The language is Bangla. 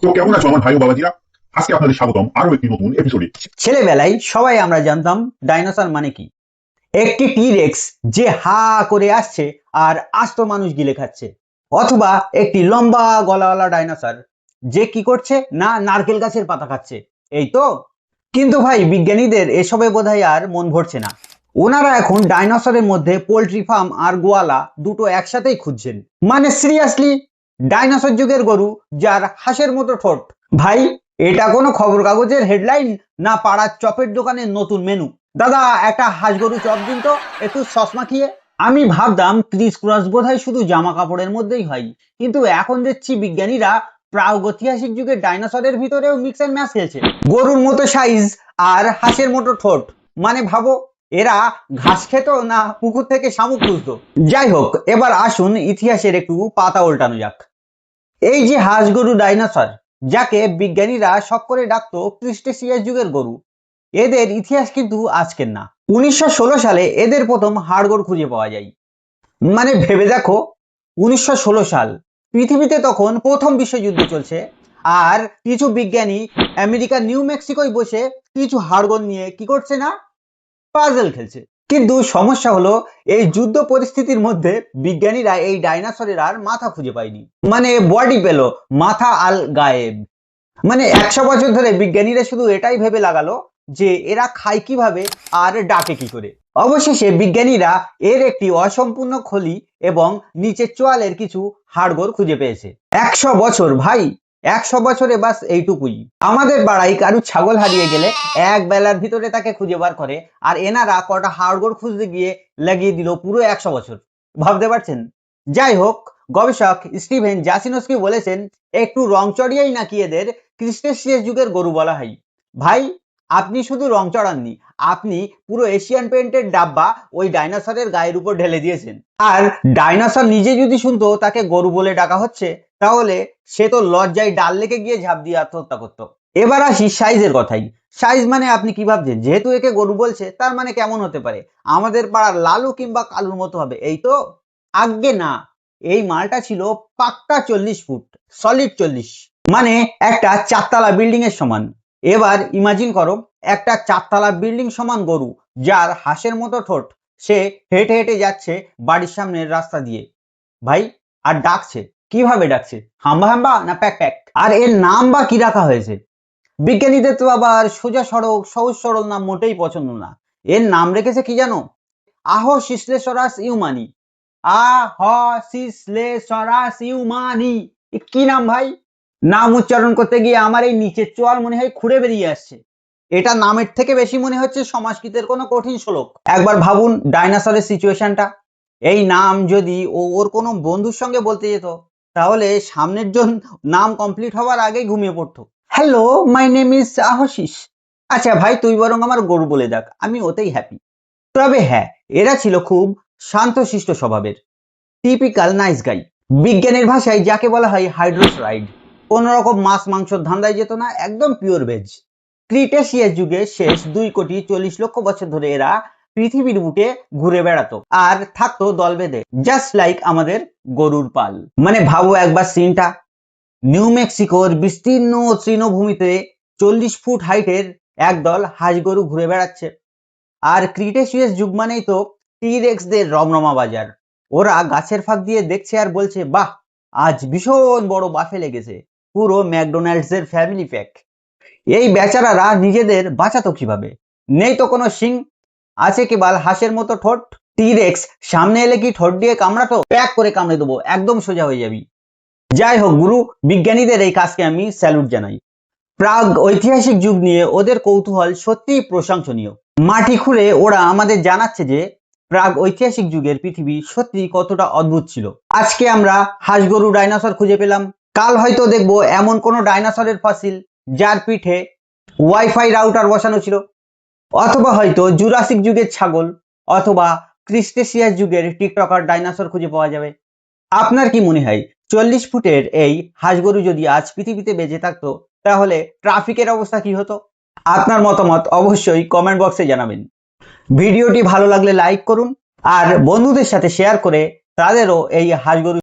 তো কেমন আছো আমার ভাই ও বাবাজিরা? আজকে আপনাদের স্বাগতম আরো একটি নতুন এপিসোডে। ছেলেবেলায় সবাই আমরা জানতাম ডাইনোসর মানে কি। একটি টিরেক্স যে হা করে আসছে আর আস্ত মানুষ গিলে খাচ্ছে, অথবা একটি লম্বা গলাওয়ালা ডাইনোসর যে কি করছে না নারকেল গাছের পাতা খাচ্ছে, এই তো। কিন্তু ভাই বিজ্ঞানীদের এসবে বোধহয় আর মন ভরছে না। ওনারা এখন ডাইনোসরের মধ্যে পোল্ট্রি ফার্ম আর গোয়ালা দুটো একসাথেই খুঁজছেন। মানে সিরিয়াসলি, ডাইনোসর যুগের গরু যার হাঁসের মতো ঠোঁট। ভাই, এটা কোনো খবর কাগজের হেডলাইন না পাড়ার চপের দোকানের নতুন মেনু? দাদা, একটা হাঁস গরু চপ দিন তো, একটু সস মাখিয়ে। আমি ভাবতাম ক্রিস ক্রস বোধহয় শুধু জামা কাপড়ের মধ্যেই হয়, কিন্তু এখন দেখছি বিজ্ঞানীরা প্রাগৈতিহাসিক যুগের ডাইনোসরের ভিতরেও মিক্স এন্ড ম্যাচ খেয়েছে। গরুর মতো সাইজ আর হাঁসের মতো ঠোঁট, মানে ভাবো এরা ঘাস খেত না পুকুর থেকে শামুক খুঁজতো। যাই হোক, এবার আসুন ইতিহাসের একটু পাতা উল্টানো যাক। এই যে হাঁস গরু ডাইনোসর, যাকে বিজ্ঞানীরা শখ করে ডাকতো ক্রিস্টেসিয়াস যুগের গরু, এদের ইতিহাস কিন্তু আজকের না। 1916 সালে এদের প্রথম হাড়গোড় খুঁজে পাওয়া যায়। মানে ভেবে দেখো, 1916 সাল, পৃথিবীতে তখন প্রথম বিশ্বযুদ্ধ চলছে, আর কিছু বিজ্ঞানী আমেরিকার নিউ মেক্সিকোয় বসে কিছু হাড়গোড় নিয়ে কি করছে না, পাজল খেলছে। কিন্তু সমস্যা হলো, এই যুদ্ধ পরিস্থিতির মধ্যে বিজ্ঞানীরা এই ডাইনোসরের আর মাথা খুঁজে পায়নি। মানে বডি পেল, মাথা আল গায়েব। মানে 100 বছর ধরে বিজ্ঞানীরা শুধু এটাই ভেবে লাগালো যে এরা খায় কিভাবে আর ডাকে কি করে। অবশেষে বিজ্ঞানীরা এর একটি অসম্পূর্ণ খলি এবং নিচের চোয়ালের কিছু হাড়গোড় খুঁজে পেয়েছে। 100 বছর ভাই, 100 বছরে বাস এইটুকুই। আমাদের পাড়ায় কারু ছাগল হারিয়ে গেলে এক বেলার ভিতরে তাকে খুঁজে বার করে, আর এনারা কটা হাড়গোড় খুঁজতে গিয়ে লাগিয়ে দিল পুরো 100 বছর। ভাবতে পারছেন? যাই হোক, গবেষক স্টিভেন জাসিনস্কি বলেছেন একটু রং চড়িয়েই নাকি এদের ক্রিস্টেসিয়াস যুগের গরু বলা হয়। ভাই, আপনি শুধু রং চড়াননি, আপনি পুরো এশিয়ান পেইন্টের ডাব্বা ওই ডাইনোসরের গায়ের উপর ঢেলে দিয়েছেন। আর ডাইনোসর নিজে যদি শুনতো তাকে গরু বলে ডাকা হচ্ছে, তাহলে সে তো লজ্জায় ডাল লেকে গিয়ে ঝাঁপ দিয়ে আত্মহত্যা করতো। এবার আসি সাইজের কথাই। সাইজ মানে আপনি কি ভাবছেন, যেহেতু একে গরু বলছে তার মানে কেমন হতে পারে? আমাদের পাড়ার লালু কিংবা কালুর মতো হবে, এই তো? আজ্ঞে না, এই মালটা ছিল পাক্কা 40 ফুট, সলিড 40। মানে একটা 4 তলা বিল্ডিং এর সমান। এবার ইমাজিন করো, একটা 4 তলা বিল্ডিং সমান গরু, যার হাঁসের মতো ঠোঁট, সে হেঁটে হেঁটে যাচ্ছে বাড়ির সামনের রাস্তা দিয়ে। ভাই, আর ডাকছে কিভাবে? ডাকছে হাম্বা হাম্বা না প্যাক প্যাক? আর এর নাম বা কি রাখা হয়েছে? বিজ্ঞানীদের তো আবার সোজা সড়ক সহজ সরল নাম মোটেই পছন্দ না। এর নাম রেখেছে কি জানো? আহোসিসলেসরাস ইউমানি। আহোসিসলেসরাস ইউমানি। কি নাম ভাই! নাম উচ্চারণ করতে গিয়ে আমার এই নিচের চোয়াল মনে হয় খুঁড়ে বেরিয়ে আসছে। এটা নামের থেকে বেশি মনে হচ্ছে সংস্কৃতের কোনো কঠিন শ্লোক। একবার ভাবুন ডাইনোসরের সিচুয়েশনটা। এই নাম যদি ও ওর কোনো বন্ধুর সঙ্গে বলতে যেত, তাহলে সামনের জন নাম কমপ্লিট হওয়ার আগেই ঘুমিয়ে পড়তো। Hello, my name is Ahoshish. আচ্ছা ভাই, তুই বরং আমার গরু বলে ডাক, আমি ওতেই হ্যাপি। তবে হ্যাঁ, এরা ছিল খুব শান্তশিষ্ট স্বভাবের, টিপিক্যাল নাইস গাই। বিজ্ঞানের ভাষায় যাকে বলা হয় হাইড্রোসাইড। কোন রকম মাছ মাংসর ধান্দায় যেত না, একদম পিওর ভেজ। ক্রিটেসিয়াস যুগের শেষ 2 কোটি 40 লক্ষ বছর ধরে এরা পৃথিবীর বুকে ঘুরে বেড়াতো আর থাকতো দল বেঁধে, জাস্ট লাইক আমাদের গরুর পাল। মানে ভাবো একবার সিনটা, নিউ মেক্সিকোর বিস্তীর্ণ তৃণভূমিতে 40 ফুট হাইটের একদল হাঁস গরু ঘুরে বেড়াচ্ছে। আর ক্রিটেসিয়াস যুগ মানেই তো টিরেক্সদের রমরমা বাজার। ওরা গাছের ফাঁক দিয়ে দেখছে আর বলছে, বাহ, আজ ভীষণ বড় বাফে লেগেছে, পুরো ম্যাকডোনাল্ডস এর ফ্যামিলি প্যাক। এই বেচারারা নিজেদের বাঁচাতো কিভাবে? নেই তো কোনো শিং, আছে কেবল হাঁসের মতো ঠোঁট। টিরেক্স সামনে এলে কি ঠোঁট দিয়ে কামড়াতো? প্যাক করে কামড়ে দেবো, একদম সোজা হয়ে যাবি। যাই হোক গুরু, বিজ্ঞানীদের এই কাজকে আমি স্যালুট জানাই। প্রাগ ঐতিহাসিক যুগ নিয়ে ওদের কৌতূহল সত্যিই প্রশংসনীয়। মাটি খুঁড়ে ওরা আমাদের জানাচ্ছে যে প্রাগ ঐতিহাসিক যুগের পৃথিবী সত্যি কতটা অদ্ভুত ছিল। আজকে আমরা হাঁস গরু ডাইনোসর খুঁজে পেলাম, কাল হয়তো দেখবো এমন কোনো ডাইনোসরের ফসিল যার পিঠে ওয়াইফাই রাউটার বসানো ছিল, অথবা হয়তো জুরাসিক যুগের ছাগল, অথবা ক্রিস্টেসিয়াস যুগের টিকটকার ডাইনোসর খুঁজে পাওয়া যাবে। আপনার কি মনে হয় 40 ফুটের এই হাঁসগরু যদি আজ পৃথিবীতে বেঁচে থাকতো, তাহলে ট্রাফিকের অবস্থা কি হতো? আপনার মতামত অবশ্যই কমেন্ট বক্সে জানাবেন। ভিডিওটি ভালো লাগলে লাইক করুন, আর বন্ধুদের সাথে শেয়ার করে তাদেরও এই হাঁসগরু